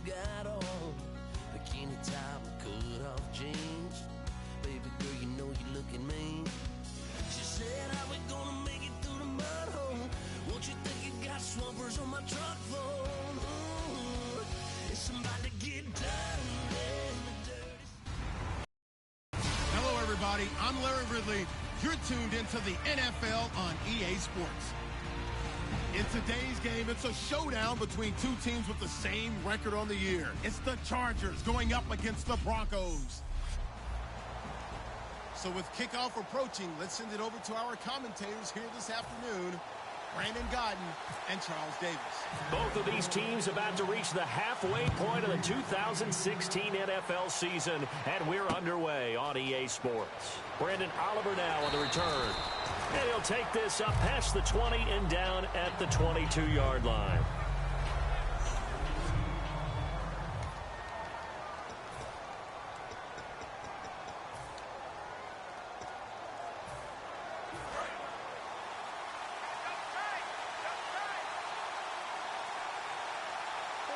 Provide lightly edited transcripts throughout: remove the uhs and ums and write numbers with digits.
got on bikini top and cut off jeans. Baby girl, you know you're looking mean. She said, how we gonna make it through the mud hole? Won't you think you got swampers on my truck phone? Ooh, it's somebody to get done in the dirty. Hello, everybody. I'm Larry Ridley. You're tuned into the NFL on EA Sports. In today's game, it's a showdown between two teams with the same record on the year. It's the Chargers going up against the Broncos. So with kickoff approaching, let's send it over to our commentators here this afternoon, Brandon Gaudin and Charles Davis. Both of these teams about to reach the halfway point of the 2016 NFL season, and we're underway on EA Sports. Brandon Oliver now on the return. And he'll take this up past the 20 and down at the 22-yard line.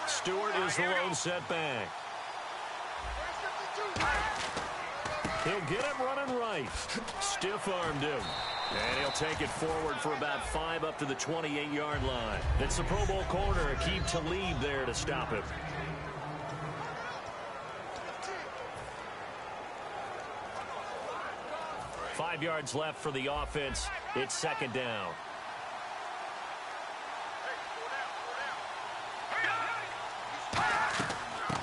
Stewart is the lone setback. He'll get it running right. Stiff-armed him. And he'll take it forward for about 5 up to the 28-yard line. It's the Pro Bowl corner, Aqib Talib there to stop him. Five yards left for the offense. It's second down.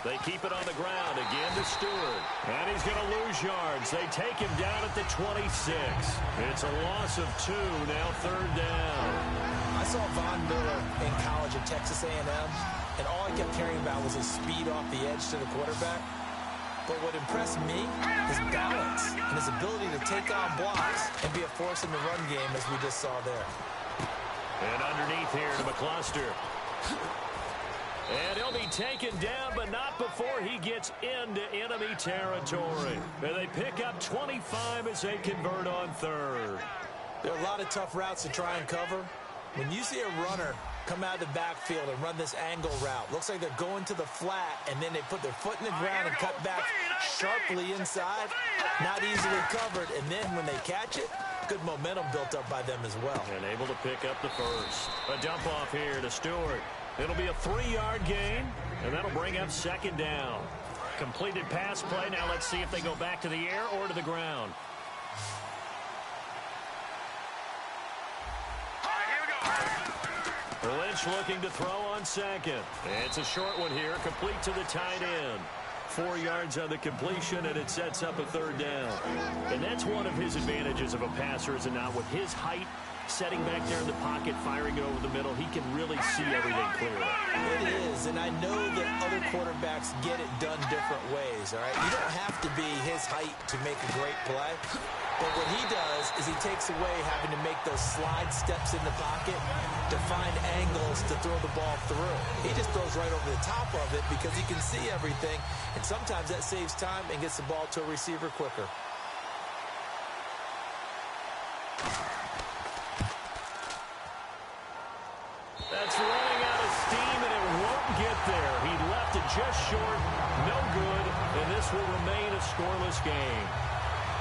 They keep it on the ground again to Stewart. And he's going to lose yards. They take him down at the 26. It's a loss of 2, now third down. I saw Von Miller in college at Texas A&M, and all I kept hearing about was his speed off the edge to the quarterback. But what impressed me, his balance and his ability to take on blocks and be a force in the run game, as we just saw there. And underneath here to McCluster. And he'll be taken down, but not before he gets into enemy territory. And they pick up 25 as they convert on third. There are a lot of tough routes to try and cover. When you see a runner come out of the backfield and run this angle route, looks like they're going to the flat, and then they put their foot in the ground and cut back sharply inside. Not easily covered, and then when they catch it, good momentum built up by them as well. And able to pick up the first. A dump off here to Stewart. It'll be a 3-yard gain, and that'll bring up second down. Completed pass play. Now let's see if they go back to the air or to the ground. Lynch looking to throw on second. It's a short one here, complete to the tight end. 4 yards on the completion, and it sets up a third down. And that's one of his advantages of a passer, is it not? With his height, setting back there in the pocket, firing it over the middle, he can really see everything clearly. It is, and I know that other quarterbacks get it done different ways, all right? You don't have to be his height to make a great play. But what he does is he takes away having to make those slide steps in the pocket to find angles to throw the ball through. He just throws right over the top of it because he can see everything, and sometimes that saves time and gets the ball to a receiver quicker. That's running out of steam, and it won't get there. He left it just short, no good, and this will remain a scoreless game.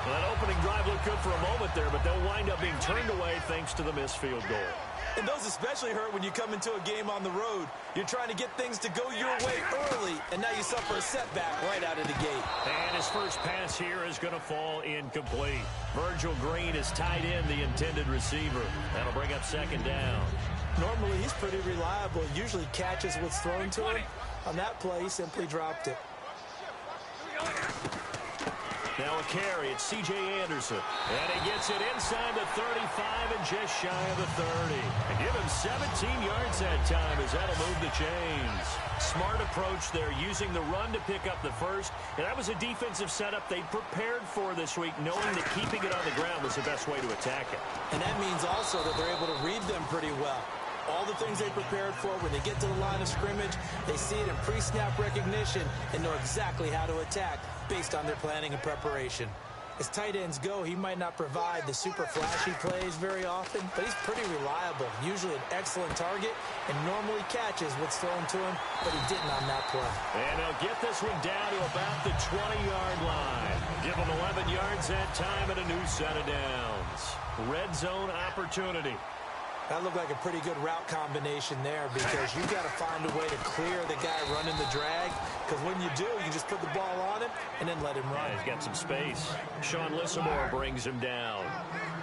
Well, that opening drive looked good for a moment there, but they'll wind up being turned away thanks to the missed field goal. And those especially hurt when you come into a game on the road. You're trying to get things to go your way early, and now you suffer a setback right out of the gate. And his first pass here is going to fall incomplete. Virgil Green is tied in, the intended receiver. That'll bring up second down. Normally, he's pretty reliable. Usually catches what's thrown to him. On that play, he simply dropped it. Now a carry, it's C.J. Anderson. And he gets it inside the 35 and just shy of the 30. And give him 17 yards that time as that'll move the chains. Smart approach there, using the run to pick up the first. And that was a defensive setup they prepared for this week, knowing that keeping it on the ground was the best way to attack it. And that means also that they're able to read them pretty well. All the things they prepared for, when they get to the line of scrimmage, they see it in pre-snap recognition and know exactly how to attack based on their planning and preparation. As tight ends go, he might not provide the super flashy plays very often, but he's pretty reliable, usually an excellent target, and normally catches what's thrown to him, but he didn't on that play. And he'll get this one down to about the 20-yard line. Give him 11 yards that time and a new set of downs. Red zone opportunity. That looked like a pretty good route combination there because you've got to find a way to clear the guy running the drag, because when you do, you just put the ball on him and then let him run. Yeah, he's got some space. Sean Lissamore brings him down.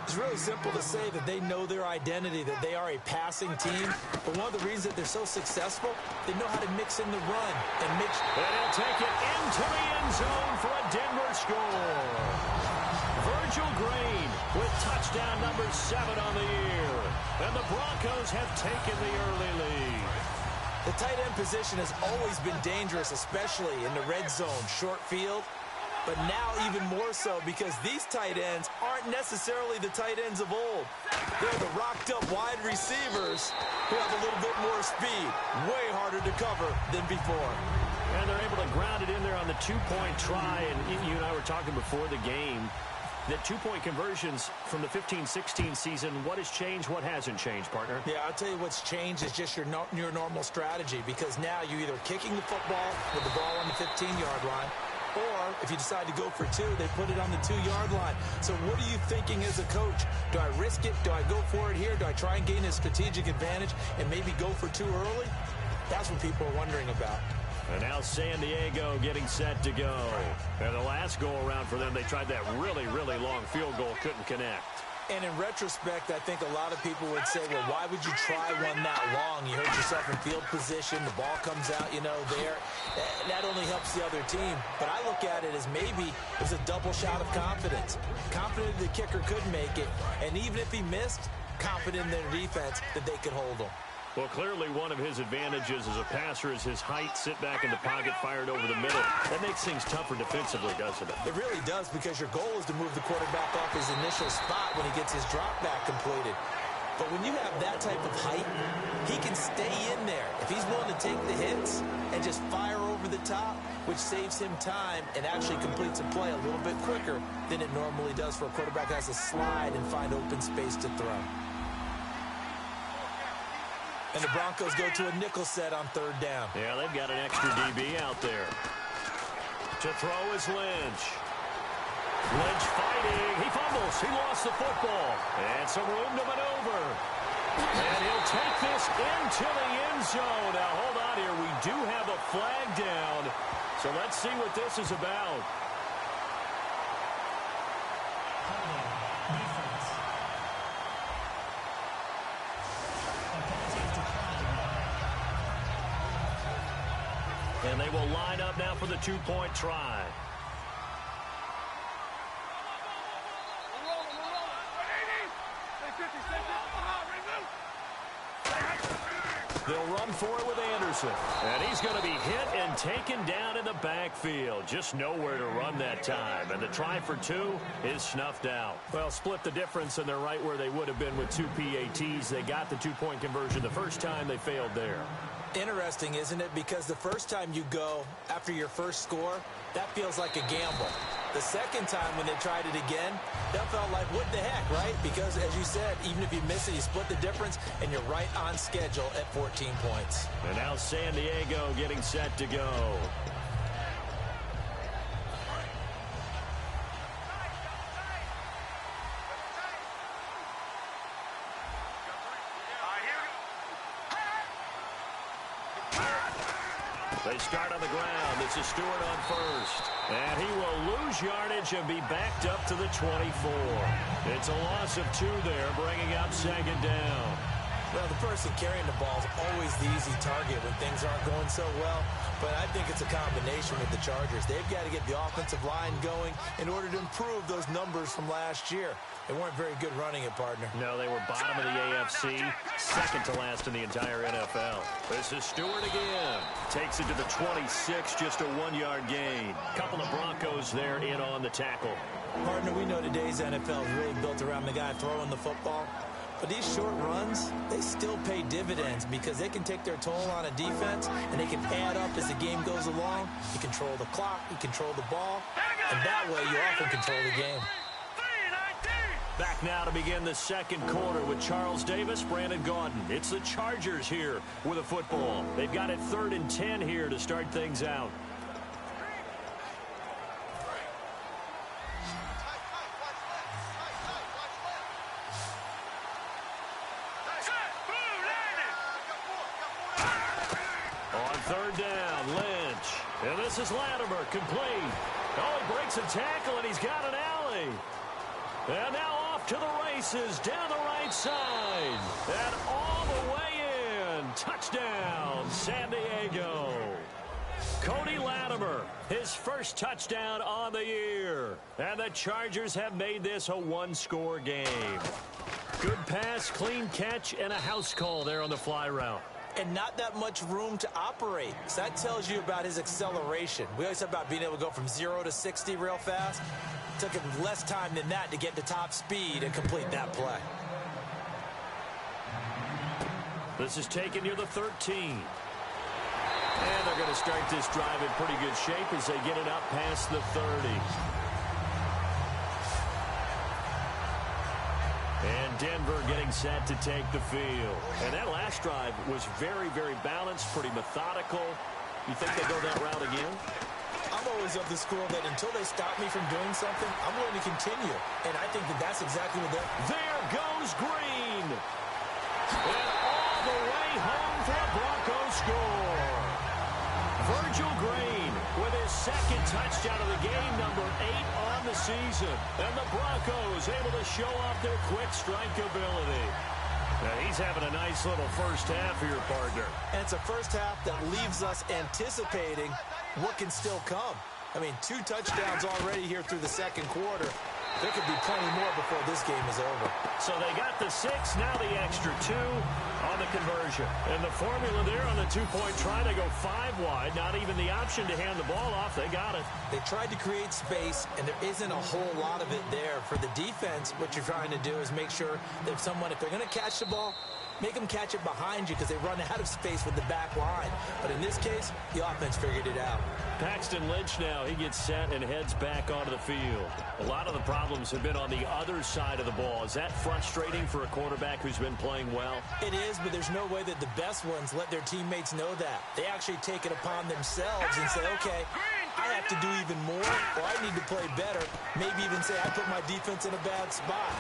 It's really simple to say that they know their identity, that they are a passing team, but one of the reasons that they're so successful, they know how to mix in the run and mix. And he'll take it into the end zone for a Denver score. Virgil Green with touchdown number 7 on the year. And the Broncos have taken the early lead. The tight end position has always been dangerous, especially in the red zone, short field. But now even more so because these tight ends aren't necessarily the tight ends of old. They're the rocked-up wide receivers who have a little bit more speed. Way harder to cover than before. And they're able to ground it in there on the two-point try. And you and I were talking before the game that two-point conversions from the 15-16 season, what has changed, what hasn't changed, partner? Yeah, I'll tell you what's changed is just your normal strategy, because now you're either kicking the football with the ball on the 15-yard line, or if you decide to go for 2, they put it on the 2-yard line. So what are you thinking as a coach? Do I risk it? Do I go for it here? Do I try and gain a strategic advantage and maybe go for 2 early? That's what people are wondering about. And now San Diego getting set to go. And the last go-around for them, they tried that really, really long field goal, couldn't connect. And in retrospect, I think a lot of people would say, well, why would you try one that long? You hurt yourself in field position. The ball comes out, there. That only helps the other team. But I look at it as maybe it was a double shot of confidence. Confident the kicker could make it. And even if he missed, confident in their defense that they could hold him. Well, clearly one of his advantages as a passer is his height, sit back in the pocket, fired over the middle. That makes things tougher defensively, doesn't it? It really does, because your goal is to move the quarterback off his initial spot when he gets his drop back completed. But when you have that type of height, he can stay in there. If he's willing to take the hits and just fire over the top, which saves him time and actually completes a play a little bit quicker than it normally does for a quarterback that has to slide and find open space to throw. And the Broncos go to a nickel set on 3rd down. Yeah, they've got an extra DB out there. To throw is Lynch. Lynch fighting. He fumbles. He lost the football. And some room to maneuver. And he'll take this into the end zone. Now, hold on here. We do have a flag down. So let's see what this is about. And they will line up now for the 2-point try. They'll run for it with Anderson. And he's going to be hit and taken down in the backfield. Just nowhere to run that time. And the try for 2 is snuffed out. Well, split the difference, and they're right where they would have been with 2 PATs. They got the 2-point conversion the first time. They failed there. Interesting, isn't it? Because the first time you go after your first score, that feels like a gamble. The second time when they tried it again, that felt like, what the heck, right? Because, as you said, even if you miss it, you split the difference, and you're right on schedule at 14 points. And now San Diego getting set to go. They start on the ground. This is Stewart on first. And he will lose yardage and be backed up to the 24. It's a loss of 2 there, bringing up 2nd down. Well, the person carrying the ball is always the easy target when things aren't going so well. But I think it's a combination with the Chargers. They've got to get the offensive line going in order to improve those numbers from last year. They weren't very good running it, partner. No, they were bottom of the AFC, second to last in the entire NFL. This is Stewart again. Takes it to the 26, just a 1-yard gain. Couple of Broncos there in on the tackle. Partner, we know today's NFL is really built around the guy throwing the football. But these short runs, they still pay dividends because they can take their toll on a defense, and they can add up as the game goes along. You control the clock, you control the ball, and that way you often control the game. Back now to begin the second quarter with Charles Davis, Brandon Gaudin. It's the Chargers here with a football. They've got it 3rd and 10 here to start things out. On 3rd down, Lynch. And this is Latimer, complete. Oh, he breaks a tackle, and he's got an alley. And now off to the races, down the right side. And all the way in. Touchdown, San Diego. Cody Latimer, his first touchdown on the year. And the Chargers have made this a one-score game. Good pass, clean catch, and a house call there on the fly route. And not that much room to operate. So that tells you about his acceleration. We always talk about being able to go from 0 to 60 real fast. It took him less time than that to get to top speed and complete that play. This is taken near the 13. And they're going to start this drive in pretty good shape as they get it up past the 30. And Denver getting set to take the field. And that last drive was very, very balanced, pretty methodical. You think they go that route again? I'm always of the school that until they stop me from doing something, I'm willing to continue. And I think that that's exactly what they're... There goes Green. And all the way home for a Broncos score. Virgil Green with his second touchdown of the game, number 8 on the season. And the Broncos able to show off their quick strike ability. Now he's having a nice little first half here, partner. And it's a first half that leaves us anticipating what can still come. I mean, 2 touchdowns already here through the second quarter. There could be plenty more before this game is over. So they got the 6, now the extra 2 on the conversion. And the formula there on the 2-point try, they go 5 wide. Not even the option to hand the ball off. They got it. They tried to create space, and there isn't a whole lot of it there. For the defense, what you're trying to do is make sure that if they're going to catch the ball, make them catch it behind you because they run out of space with the back line. But in this case, the offense figured it out. Paxton Lynch now, he gets set and heads back onto the field. A lot of the problems have been on the other side of the ball. Is that frustrating for a quarterback who's been playing well? It is, but there's no way that the best ones let their teammates know that. They actually take it upon themselves and say, okay, I have to do even more, or I need to play better. Maybe even say I put my defense in a bad spot.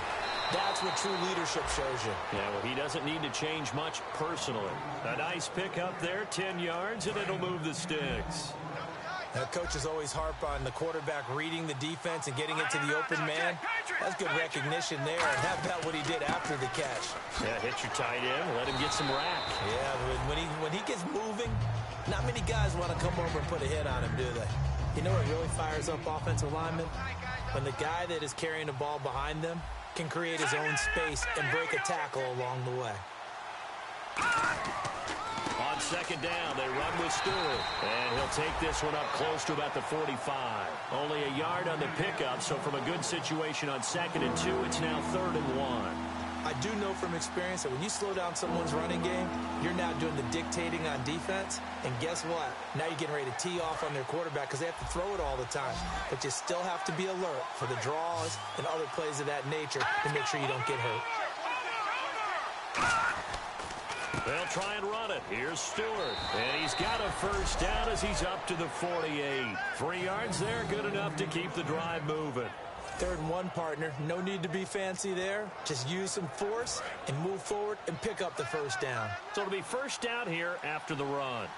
That's what true leadership shows you. Yeah, well, he doesn't need to change much personally. A nice pick up there, 10 yards, and it'll move the sticks. Now, coaches always harp on the quarterback reading the defense and getting it to the open man. That's good recognition there, and how about what he did after the catch? Yeah, hit your tight end, let him get some rack. Yeah, when he gets moving, not many guys want to come over and put a hit on him, do they? You know what really fires up offensive linemen? When the guy that is carrying the ball behind them can create his own space and break a tackle along the way. On second down, they run with Stewart. And he'll take this one up close to about the 45. Only a yard on the pickup, so from a good situation on 2nd and 2, it's now 3rd and 1. I do know from experience that when you slow down someone's running game, you're now doing the dictating on defense. And guess what? Now you're getting ready to tee off on their quarterback because they have to throw it all the time. But you still have to be alert for the draws and other plays of that nature to make sure you don't get hurt. They'll try and run it. Here's Stewart. And he's got a first down as he's up to the 48. 3 yards there, good enough to keep the drive moving. 3rd and 1, partner. No need to be fancy there. Just use some force and move forward and pick up the first down. So it'll be first down here after the run.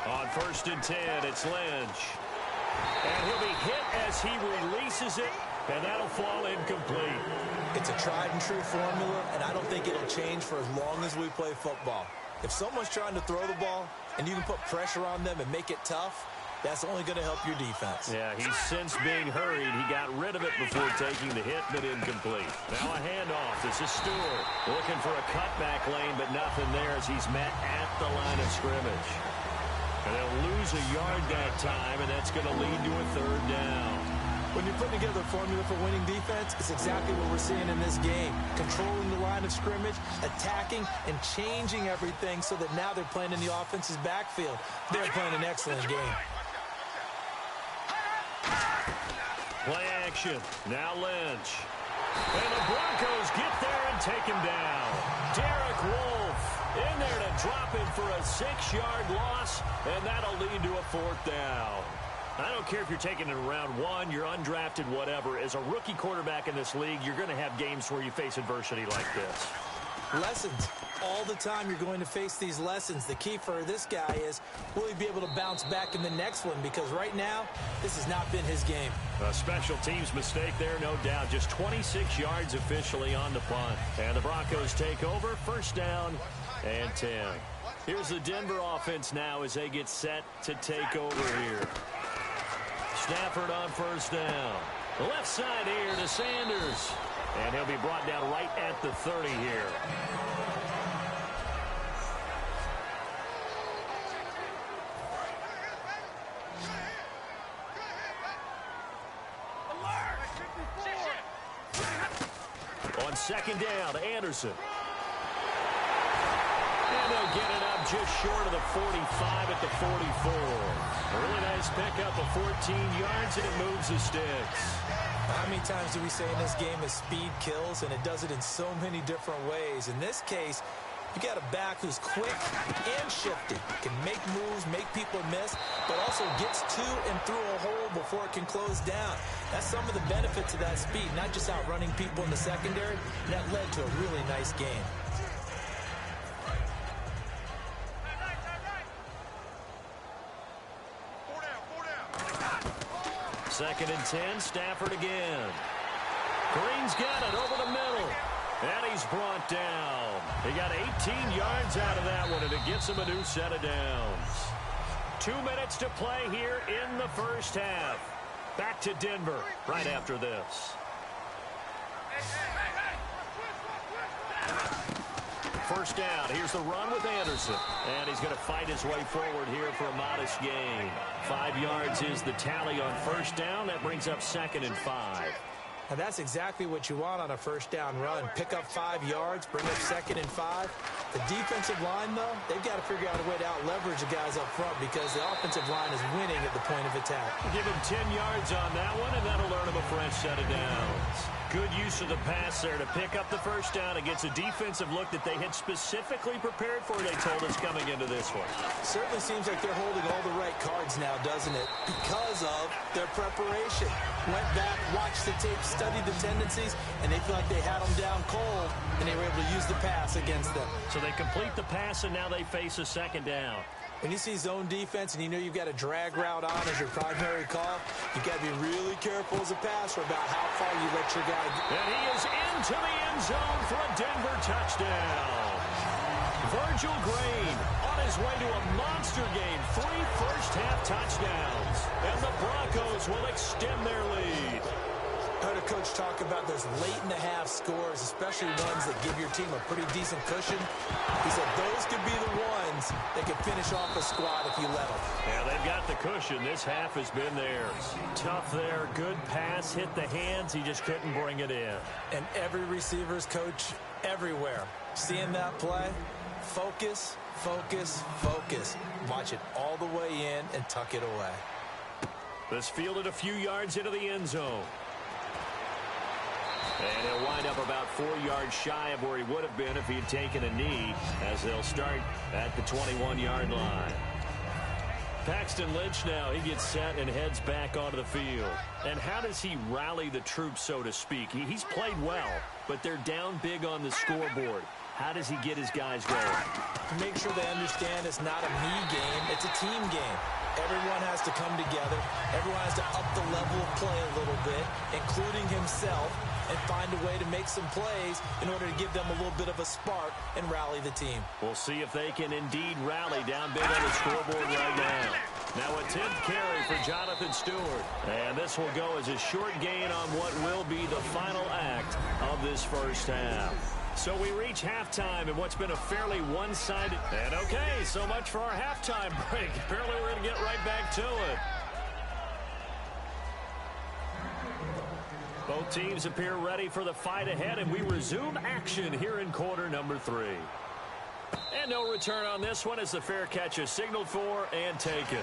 On 1st and 10, it's Lynch. And he'll be hit as he releases it, and that'll fall incomplete. It's a tried and true formula, and I don't think it'll change for as long as we play football. If someone's trying to throw the ball and you can put pressure on them and make it tough, that's only going to help your defense. Yeah, he's since being hurried. He got rid of it before taking the hit, but incomplete. Now a handoff. This is Stewart looking for a cutback lane, but nothing there as he's met at the line of scrimmage. And they'll lose a yard that time, and that's going to lead to a 3rd down. When you're putting together a formula for winning defense, it's exactly what we're seeing in this game. Controlling the line of scrimmage, attacking, and changing everything so that now they're playing in the offense's backfield. They're playing an excellent game. Play action. Now Lynch. And the Broncos get there and take him down. Derek Wolfe in there to drop him for a 6-yard loss, and that'll lead to a 4th down. I don't care if you're taking it in round 1, you're undrafted, whatever. As a rookie quarterback in this league, you're going to have games where you face adversity like this. Lessons. All the time you're going to face these lessons. The key for this guy is, will he be able to bounce back in the next one? Because right now, this has not been his game. A special teams mistake there, no doubt. Just 26 yards officially on the punt. And the Broncos take over. 1st down and 10. Here's the Denver offense now as they get set to take over here. Stafford on 1st down. The left side here to Sanders. And he'll be brought down right at the 30 here. On 2nd down, Anderson. And they'll get it up just short of the 45 at the 44. A really nice pickup of 14 yards, and it moves the sticks. How many times do we say in this game that speed kills, and it does it in so many different ways? In this case, you got a back who's quick and shifty, can make moves, make people miss, but also gets to and through a hole before it can close down. That's some of the benefits of that speed, not just outrunning people in the secondary. That led to a really nice game. Second and 10, Stafford again. Green's got it over the middle. And he's brought down. He got 18 yards out of that one, and it gets him a new set of downs. 2 minutes to play here in the 1st half. Back to Denver right after this. First down. Here's the run with Anderson. And he's going to fight his way forward here for a modest gain. 5 yards is the tally on 1st down. That brings up 2nd and 5. And that's exactly what you want on a 1st down run. Pick up 5 yards, bring up 2nd and 5. The defensive line, though, they've got to figure out a way to out-leverage the guys up front because the offensive line is winning at the point of attack. Give him 10 yards on that one, and that'll earn him a fresh set of downs. Good use of the pass there to pick up the 1st down against a defensive look that they had specifically prepared for, they told us, coming into this one. Certainly seems like they're holding all the right cards now, doesn't it? Because of their preparation. Went back, watched the tape, studied the tendencies, and they feel like they had them down cold, and they were able to use the pass against them. So they complete the pass, and now they face a 2nd down. When you see zone defense and you know you've got a drag route on as your primary call, you've got to be really careful as a passer about how far you let your guy go. And he is into the end zone for a Denver touchdown. Virgil Green on his way to a monster game. 3 first-half touchdowns. And the Broncos will extend their lead. I heard a coach talk about those late-in-the-half scores, especially ones that give your team a pretty decent cushion. He said those could be the ones that could finish off a squad if you let them. Yeah, they've got the cushion. This half has been theirs. Tough there. Good pass. Hit the hands. He just couldn't bring it in. And every receiver's coach everywhere. Seeing that play, focus, focus, focus. Watch it all the way in and tuck it away. This fielded a few yards into the end zone. And he'll wind up about 4 yards shy of where he would have been if he had taken a knee, as they'll start at the 21-yard line. Paxton Lynch now, he gets set and heads back onto the field. And how does he rally the troops, so to speak? He's played well, but they're down big on the scoreboard. How does he get his guys going? Make sure they understand it's not a me game, it's a team game. Everyone has to come together. Everyone has to up the level of play a little bit, including himself, and find a way to make some plays in order to give them a little bit of a spark and rally the team. We'll see if they can indeed rally down big on the scoreboard right now. Now a 10th carry for Jonathan Stewart. And this will go as a short gain on what will be the final act of this 1st half. So we reach halftime in what's been a fairly one-sided. And okay, so much for our halftime break. Apparently we're going to get right back to it. Both teams appear ready for the fight ahead, and we resume action here in quarter number 3. And no return on this one as the fair catch is signaled for and taken.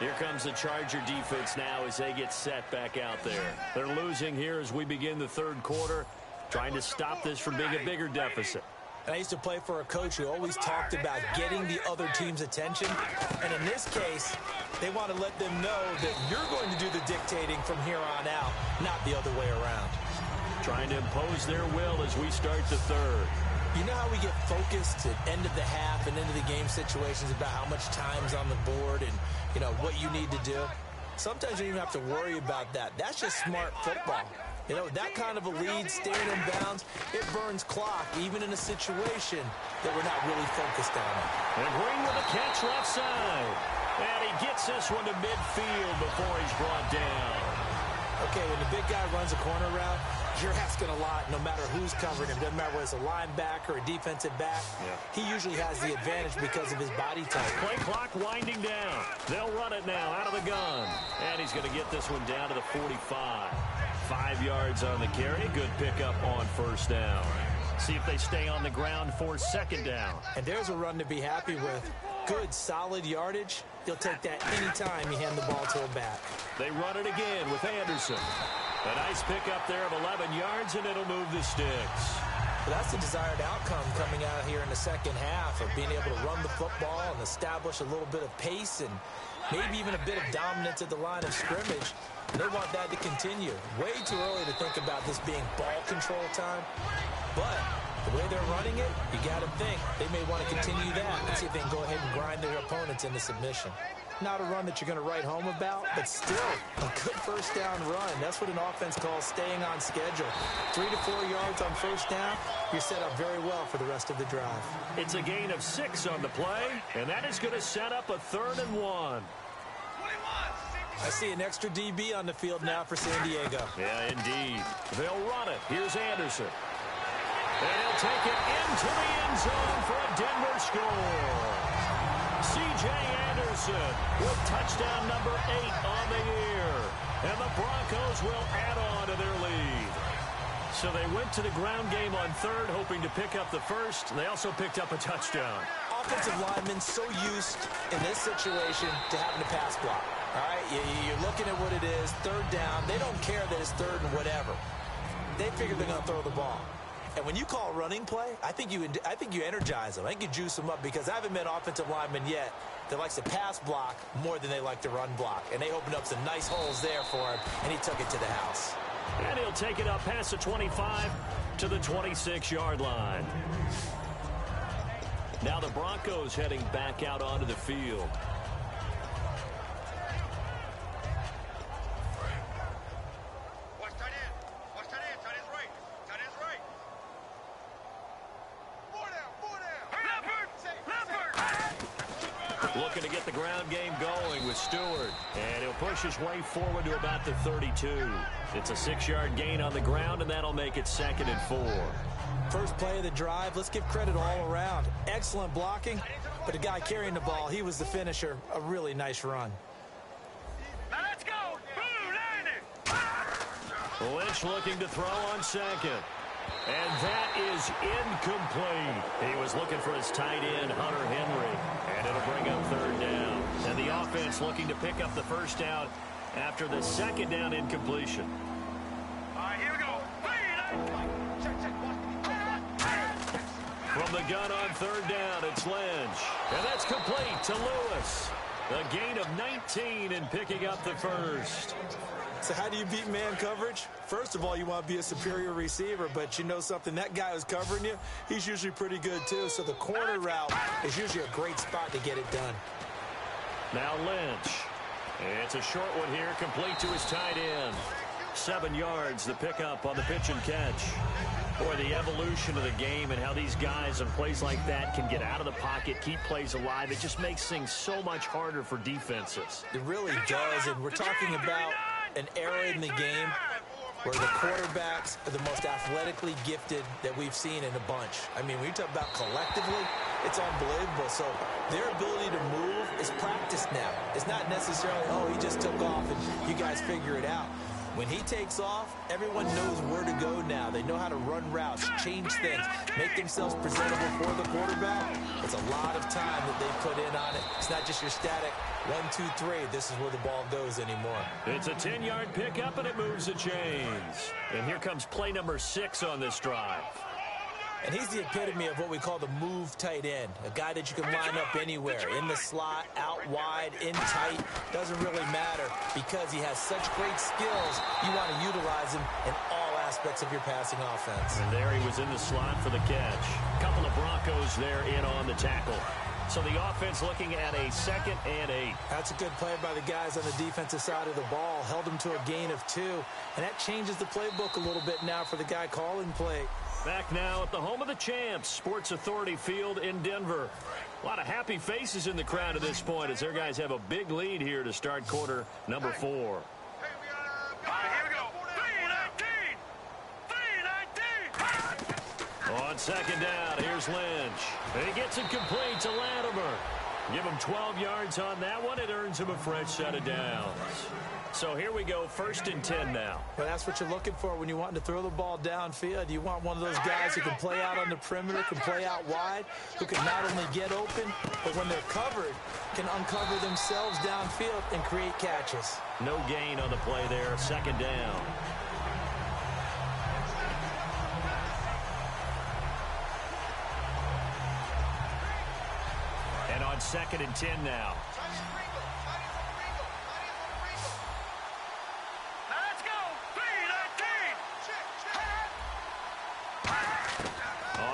Here comes the Charger defense now as they get set back out there. They're losing here as we begin the third quarter, trying to stop this from being a bigger deficit. And I used to play for a coach who always talked about getting the other team's attention. And in this case, they want to let them know that you're going to do the dictating from here on out, not the other way around. Trying to impose their will as we start the third. You know how we get focused at end of the half and into the game situations about how much time's on the board and, you know, what you need to do? Sometimes you don't even have to worry about that. That's just smart football. You know, that kind of a lead, staying in bounds, it burns clock, even in a situation that we're not really focused on it. And Green with a catch left side. And he gets this one to midfield before he's brought down. Okay, when the big guy runs a corner route, you're asking a lot no matter who's covering him. Doesn't matter whether it's a linebacker or a defensive back. Yeah. He usually has the advantage because of his body type. Play clock winding down. They'll run it now out of the gun. And he's going to get this one down to the 45. 5 yards on the carry. Good pickup on first down. See if they stay on the ground for second down. And there's a run to be happy with. Good, solid yardage. He'll take that anytime you hand the ball to a back. They run it again with Anderson. A nice pickup there of 11 yards, and it'll move the sticks. But that's the desired outcome coming out here in the second half of being able to run the football and establish a little bit of pace and maybe even a bit of dominance at the line of scrimmage. They want that to continue. Way too early to think about this being ball control time. But the way they're running it, you got to think they may want to continue that and see if they can go ahead and grind their opponents into submission. Not a run that you're going to write home about, but still a good first down run. That's what an offense calls staying on schedule. 3 to 4 yards on first down, you're set up very well for the rest of the drive. It's a gain of 6 on the play, and that is going to set up a 3rd and 1. I see an extra DB on the field now for San Diego. Yeah, indeed. They'll run it. Here's Anderson. And he'll take it into the end zone for a Denver score. C.J. Anderson with touchdown number 8 on the year. And the Broncos will add on to their lead. So they went to the ground game on third, hoping to pick up the first. They also picked up a touchdown. Offensive linemen so used in this situation to having to pass block. All right, you're looking at what it is, third down. They don't care that it's third and whatever. They figure they're going to throw the ball. And when you call running play, I think you energize them. I think you juice them up because I haven't met an offensive lineman yet that likes to pass block more than they like to run block. And they opened up some nice holes there for him, and he took it to the house. And he'll take it up past the 25 to the 26-yard line. Now the Broncos heading back out onto the field. Looking to get the ground game going with Stewart. And he'll push his way forward to about the 32. It's a 6-yard gain on the ground, and that'll make it 2nd and 4. First play of the drive, let's give credit all around. Excellent blocking, but the guy carrying the ball, he was the finisher. A really nice run. Now let's go. Lynch looking to throw on second. And that is incomplete. He was looking for his tight end, Hunter Henry. And it'll bring up third down. And the offense looking to pick up the first down after the second down incompletion. All right, here we go. From the gun on third down, it's Lynch. And that's complete to Lewis. A gain of 19 in picking up the first. So how do you beat man coverage? First of all, you want to be a superior receiver, but you know something, that guy who's covering you, he's usually pretty good too. So the corner route is usually a great spot to get it done. Now Lynch. It's a short one here, complete to his tight end. 7 yards, the pickup on the pitch and catch. Boy, the evolution of the game and how these guys on plays like that can get out of the pocket, keep plays alive, it just makes things so much harder for defenses. It really does, and we're talking about an era in the game where the quarterbacks are the most athletically gifted that we've seen in a bunch. I mean, when you talk about collectively, it's unbelievable. So their ability to move is practiced now. It's not necessarily, oh, he just took off and you guys figure it out. When he takes off, everyone knows where to go now. They know how to run routes, change things, make themselves presentable for the quarterback. It's a lot of time that they put in on it. It's not just your static 1, 2, 3. This is where the ball goes anymore. It's a 10-yard pickup, and it moves the chains. And here comes play number 6 on this drive. And he's the epitome of what we call the move tight end, a guy that you can line up anywhere, in the slot, out wide, in tight, doesn't really matter because he has such great skills. You want to utilize him in all aspects of your passing offense. And there he was in the slot for the catch. A couple of Broncos there in on the tackle. So the offense looking at a 2nd and 8. That's a good play by the guys on the defensive side of the ball. Held him to a gain of 2. And that changes the playbook a little bit now for the guy calling play. Back now at the home of the champs, Sports Authority Field in Denver. A lot of happy faces in the crowd at this point as their guys have a big lead here to start quarter number 4. All right, here we go. 3-19. On 2nd down, here's Lynch. He gets it complete to Latimer. Give him 12 yards on that one. It earns him a fresh set of downs. So here we go, 1st and 10 now. Well, that's what you're looking for when you want to throw the ball downfield. You want one of those guys who can play out on the perimeter, can play out wide, who can not only get open, but when they're covered, can uncover themselves downfield and create catches. No gain on the play there, 2nd down. And on 2nd and 10 now.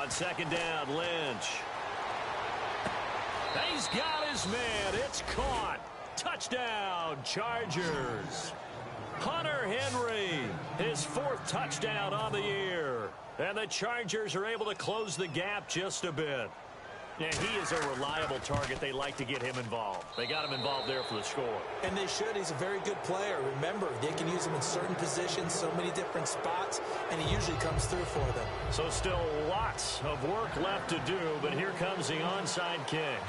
On 2nd down, Lynch. He's got his man. It's caught. Touchdown, Chargers. Hunter Henry, his 4th touchdown on the year. And the Chargers are able to close the gap just a bit. Yeah, he is a reliable target. They like to get him involved. They got him involved there for the score. And they should. He's a very good player. Remember, they can use him in certain positions, so many different spots, and he usually comes through for them. So still lots of work left to do, but here comes the onside kick.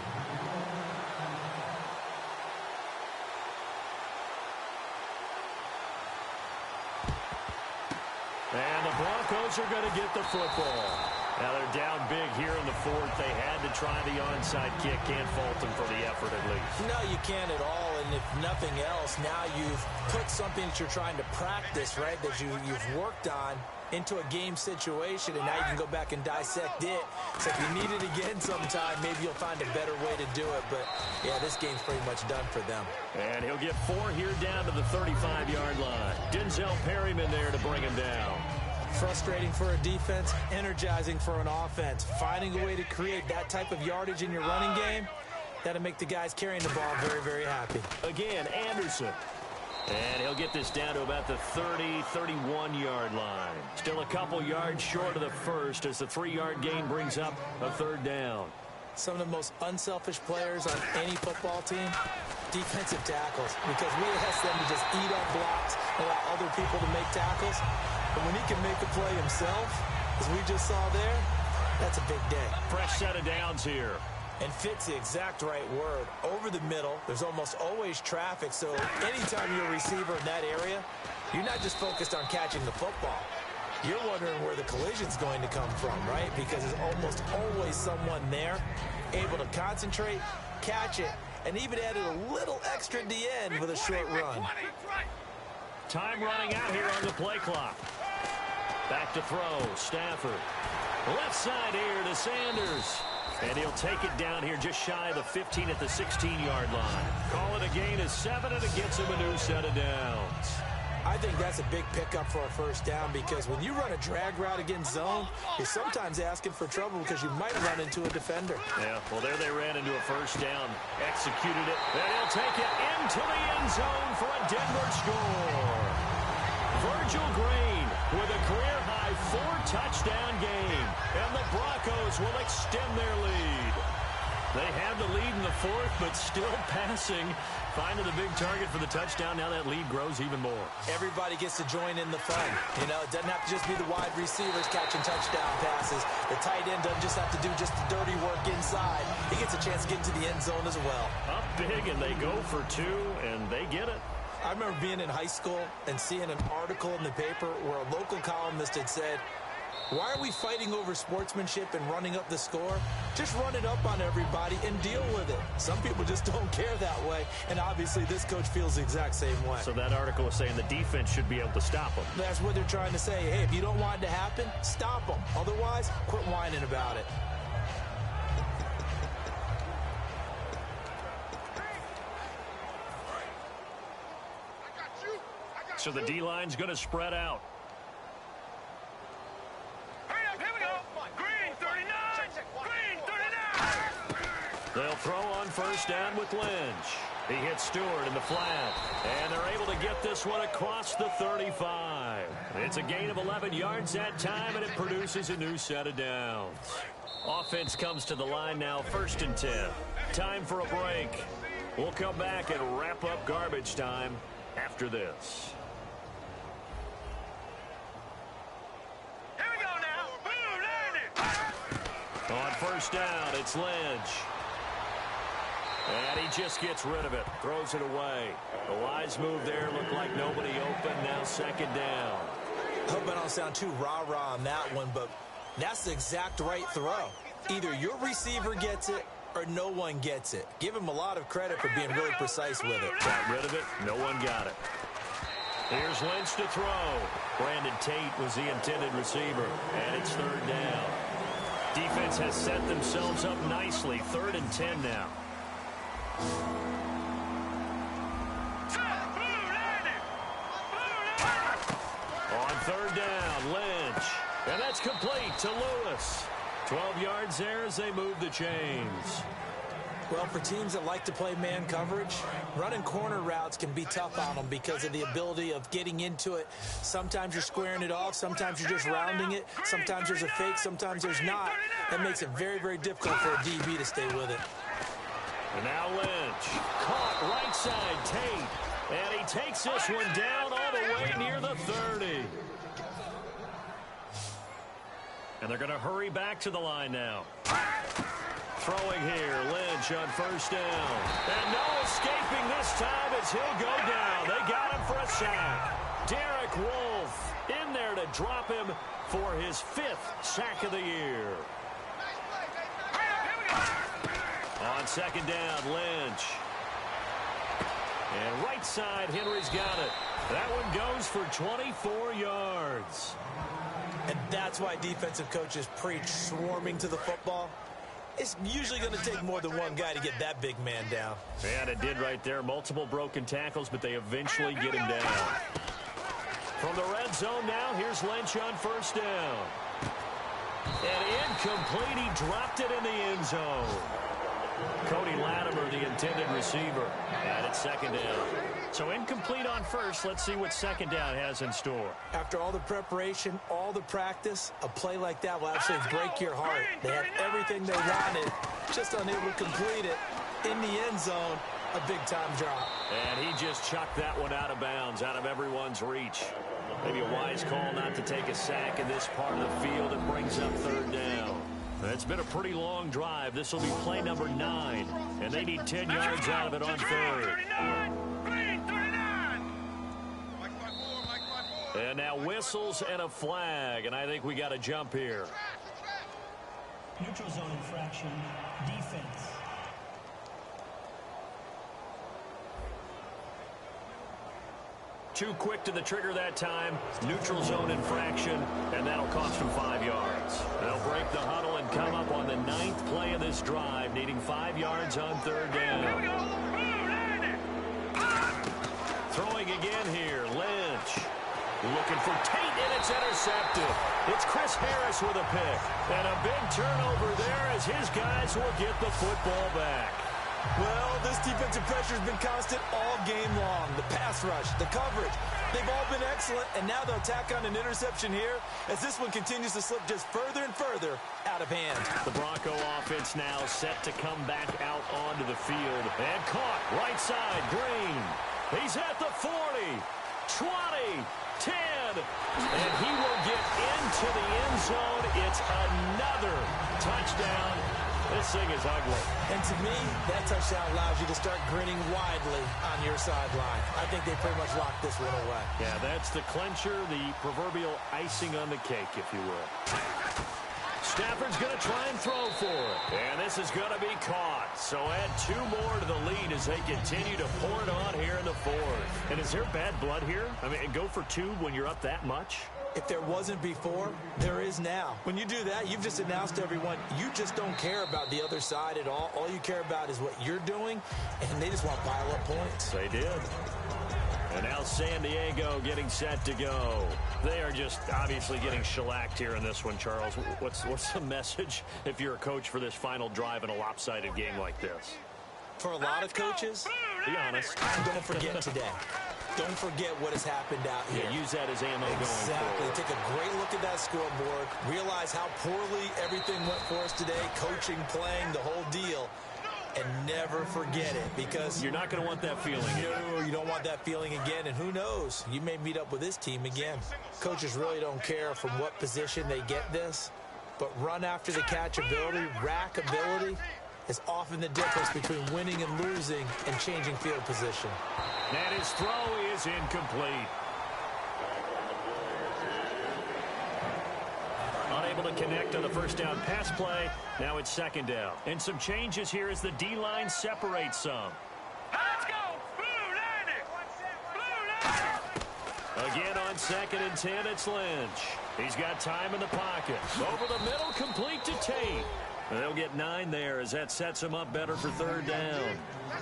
And the Broncos are going to get the football. Now they're down big here in the 4th. They had to try the onside kick. Can't fault them for the effort at least. No, you can't at all. And if nothing else, now you've put something that you're trying to practice, right, that you've worked on into a game situation, and now you can go back and dissect it. So if you need it again sometime, maybe you'll find a better way to do it. But, yeah, this game's pretty much done for them. And he'll get 4 here down to the 35-yard line. Denzel Perryman there to bring him down. Frustrating for a defense, energizing for an offense. Finding a way to create that type of yardage in your running game, that'll make the guys carrying the ball very, very happy. Again, Anderson. And he'll get this down to about the 30-31-yard line. Still a couple yards short of the first as the 3-yard gain brings up a 3rd down. Some of the most unselfish players on any football team, defensive tackles, because we ask them to just eat up blocks, allow other people to make tackles. But when he can make a play himself, as we just saw there, that's a big day. Fresh set of downs here. And fits the exact right word. Over the middle, there's almost always traffic, so anytime you're a receiver in that area, you're not just focused on catching the football. You're wondering where the collision's going to come from, right? Because there's almost always someone there able to concentrate, catch it, and even added a little extra at the end with a short run. Time running out here on the play clock. Back to throw, Stafford. Left side here to Sanders. And he'll take it down here just shy of the 15 at the 16-yard line. Call it a gain of 7, and it gets him a new set of downs. I think that's a big pickup for a 1st down because when you run a drag route against zone, you're sometimes asking for trouble because you might run into a defender. Yeah, well, there they ran into a 1st down, executed it, and he'll take it into the end zone for a Denver score. Virgil Green with a career-high 4-touchdown game, and the Broncos will extend their lead. They have the lead in the 4th, but still passing Finding the big target for the touchdown. Now that lead grows even more. Everybody gets to join in the fun. You know, it doesn't have to just be the wide receivers catching touchdown passes. The tight end doesn't just have to do just the dirty work inside. He gets a chance to get into the end zone as well. Up big, and they go for two, and they get it. I remember being in high school and seeing an article in the paper where a local columnist had said, why are we fighting over sportsmanship and running up the score? Just run it up on everybody and deal with it. Some people just don't care that way, and obviously this coach feels the exact same way. So that article was saying the defense should be able to stop them. That's what they're trying to say. Hey, if you don't want it to happen, stop them. Otherwise, quit whining about it. So the D-line's going to spread out. Here we go. Green 39. Green 39. They'll throw on first down with Lynch. He hits Stewart in the flat, and they're able to get this one across the 35. It's a gain of 11 yards that time, and it produces a new set of downs. Offense comes to the line now, 1st and 10. Time for a break. We'll come back and wrap up garbage time after this. On first down, it's Lynch. And he just gets rid of it. Throws it away. A wise move there. Looked like nobody open. Now 2nd down. I hope I don't sound too rah-rah on that one, but that's the exact right throw. Either your receiver gets it or no one gets it. Give him a lot of credit for being really precise with it. Got rid of it. No one got it. Here's Lynch to throw. Brandon Tate was the intended receiver. And it's 3rd down. Defense has set themselves up nicely. 3rd and 10 now. On 3rd down, Lynch. And that's complete to Lewis. 12 yards there as they move the chains. Well, for teams that like to play man coverage, running corner routes can be tough on them because of the ability of getting into it. Sometimes you're squaring it off. Sometimes you're just rounding it. Sometimes there's a fake. Sometimes there's not. That makes it very, very difficult for a DB to stay with it. And now Lynch. Caught right side, Tate. And he takes this one down all the way near the 30. And they're going to hurry back to the line now. Throwing here, Lynch on first down. And no escaping this time as he'll go down. They got him for a sack. Derek Wolfe in there to drop him for his 5th sack of the year. On 2nd down, Lynch. And right side, Henry's got it. That one goes for 24 yards. And that's why defensive coaches preach swarming to the football. It's usually going to take more than one guy to get that big man down. And it did right there. Multiple broken tackles, but they eventually get him down. From the red zone now, here's Lynch on first down. And incomplete. He dropped it in the end zone. Cody Latimer, the intended receiver. And it's 2nd down. So incomplete on first. Let's see what 2nd down has in store. After all the preparation, all the practice, a play like that will absolutely break your heart. They had everything they wanted, just unable to complete it. In the end zone, a big-time drop. And he just chucked that one out of bounds, out of everyone's reach. Maybe a wise call not to take a sack in this part of the field. It brings up 3rd down. It's been a pretty long drive. This will be play number 9, and they need 10 yards out of it on 3rd. And now whistles and a flag, and I think we got to jump here. Neutral zone infraction, defense. Too quick to the trigger that time. Neutral zone infraction, and that'll cost them 5 yards. They'll break the huddle and come up on the 9th play of this drive, needing 5 yards on 3rd down. Throwing again here, Lynch. Looking for Tate, and it's intercepted. It's Chris Harris with a pick. And a big turnover there as his guys will get the football back. Well, this defensive pressure has been constant all game long. The pass rush, the coverage, they've all been excellent, and now they'll tack on an interception here as this one continues to slip just further and further out of hand. The Bronco offense now set to come back out onto the field. And caught, right side, Green. He's at the 40, 20, 10, and he will get into the end zone. It's another touchdown. This thing is ugly. And to me, that touchdown allows you to start grinning widely on your sideline. I think they pretty much locked this one away. Yeah, that's the clincher, the proverbial icing on the cake, if you will. Stafford's going to try and throw for it. And this is going to be caught. So add 2 more to the lead as they continue to pour it on here in the 4th. And is there bad blood here? I mean, go for 2 when you're up that much? If there wasn't before, there is now. When you do that, you've just announced to everyone, you just don't care about the other side at all. All you care about is what you're doing, and they just want to pile up points. They did. And now San Diego getting set to go. They are just obviously getting shellacked here in this one, Charles. What's the message if you're a coach for this final drive in a lopsided game like this? For a lot of coaches, be honest. Don't forget today. Don't forget what has happened out here. Yeah, use that as ammo going forward. Take a great look at that scoreboard. Realize how poorly everything went for us today. Coaching, playing, the whole deal. And never forget it, because you're not going to want that feeling. No, you don't want that feeling again. And who knows? You may meet up with this team again. Coaches really don't care from what position they get this. But run after the catch ability, rack ability, is often the difference between winning and losing and changing field position. And his throw is incomplete. Unable to connect on the first down pass play. Now it's 2nd down. And some changes here as the D-line separates some. Let's go! Blue Landing! Again on 2nd and 10, it's Lynch. He's got time in the pocket. Over the middle, complete to Tate. And they'll get 9 there as that sets him up better for 3rd down.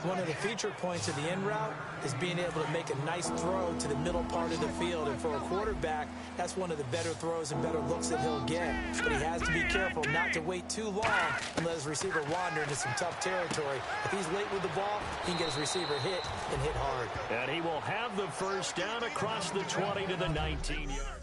One of the feature points of the end route is being able to make a nice throw to the middle part of the field. And for a quarterback, that's one of the better throws and better looks that he'll get. But he has to be careful not to wait too long and let his receiver wander into some tough territory. If he's late with the ball, he can get his receiver hit and hit hard. And he will have the first down across the 20 to the 19-yard.